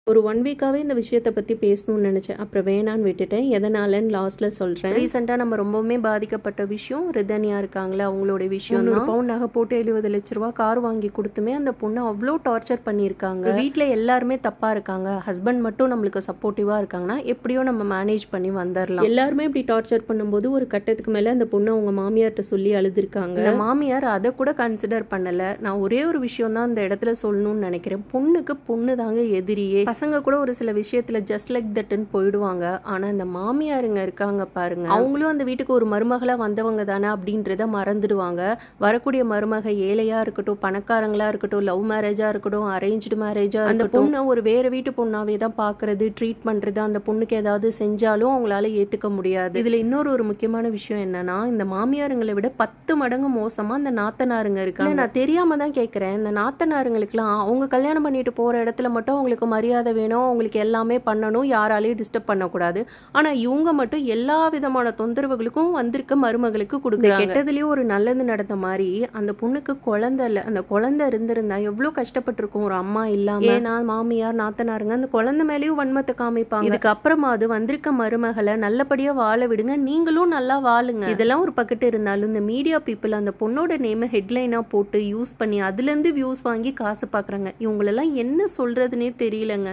ஒரு 1 வீக்காவே இந்த விஷயத்த பத்தி பேசணும்னு நினைச்சேன். அப்புறம் வேணான்னு விட்டுட்டேன். எதனாலன்னு லாஸ்ட்ல சொல்றேன். ரீசெண்டா நம்ம ரொம்பவுமே பாதிக்கப்பட்ட விஷயம் ரிதன்யா இருக்காங்களே, அவங்களோட விஷயம் தான். 300 பவுன் நகை போட்டு 70 லட்ச ரூபா கார் வாங்கி கொடுத்துமே அந்த பொண்ணு அவ்வளோ டார்ச்சர் பண்ணியிருக்காங்க. வீட்டில் எல்லாருமே தப்பா இருக்காங்க, ஹஸ்பண்ட் மட்டும் நம்மளுக்கு சப்போர்ட்டிவா இருக்காங்கன்னா எப்படியோ நம்ம மேனேஜ் பண்ணி வந்துடலாம். எல்லாருமே இப்படி டார்ச்சர் பண்ணும்போது ஒரு கட்டத்துக்கு மேல அந்த பொண்ணு அவங்க மாமியார்கிட்ட சொல்லி அழுதுருக்காங்க. இந்த மாமியார் அதை கூட கன்சிடர் பண்ணல. நான் ஒரே ஒரு விஷயம் தான் இந்த இடத்துல சொல்லணும்னு நினைக்கிறேன். பொண்ணுக்கு பொண்ணு தாங்க எதிரியே. பசங்க கூட ஒரு சில விஷயத்துல ஜஸ்ட் லைக் தட்னு போயிடுவாங்க. ஆனா இந்த மாமியாருங்க இருக்காங்க பாருங்க, அவங்களும் அந்த வீட்டுக்கு ஒரு மருமகளா வந்தவங்க தானே அப்படின்றத மறந்துடுவாங்க. வரக்கூடிய மருமக ஏழையா இருக்கட்டும், பணக்காரங்களா இருக்கட்டும், லவ் மேரேஜா இருக்கட்டும், அரேஞ்ச்டு மேரேஜா, அந்த பொண்ணை ஒரு வேற வீட்டு பொண்ணாவே தான் பாக்குறது, ட்ரீட் பண்றது, அந்த பொண்ணுக்கு ஏதாவது செஞ்சாலும் அவங்களால ஏத்துக்க முடியாது. இதுல இன்னொரு ஒரு முக்கியமான விஷயம் என்னன்னா, இந்த மாமியாருங்களை விட 10 மடங்கு மோசமா இந்த நாத்தனாருங்க இருக்காங்க. நான் தெரியாம தான் கேட்கிறேன். இந்த நாத்தனாருங்களுக்குலாம் அவங்க கல்யாணம் பண்ணிட்டு போற இடத்துல மட்டும் அவங்களுக்கு மரியாதை வேணும், அவங்களுக்கு எல்லாமே பண்ணணும், யாராலையும் டிஸ்டர்ப் பண்ணக்கூடாது. ஆனா இவங்க மட்டும் எல்லா விதமான தொந்தரவுகளுக்கும் வந்திருக்க மருமகளுக்கு கொடுக்குறாங்க. கெட்டதுலயும் ஒரு நல்லது நடந்த மாதிரி அந்த பொண்ணுக்கு குழந்தை இல்லை. அந்த குழந்தை இருந்திருந்தா எவ்வளவு கஷ்டப்பட்டிருக்கும் ஒரு அம்மா இல்லாம. ஏன்னா மாமியார் நாத்தனாருங்க அந்த குழந்தை மேலேயும் வன்மத்தை காமிப்பாங்க. இதுக்கு அப்புறமா அது வந்திருக்க மருமகளை நல்லபடியா வாழ விடுங்க, நீங்களும் நல்லா வாழுங்க. இதெல்லாம் ஒரு பக்கத்து இருந்தாலும் இந்த மீடியா பீப்புள் அந்த பொண்ணோட நேம ஹெட்லைனா போட்டு யூஸ் பண்ணி அதுல இருந்து வியூஸ் வாங்கி காசு பாக்குறாங்க. இவங்களெல்லாம் என்ன சொல்றதுன்னே தெரியலங்க.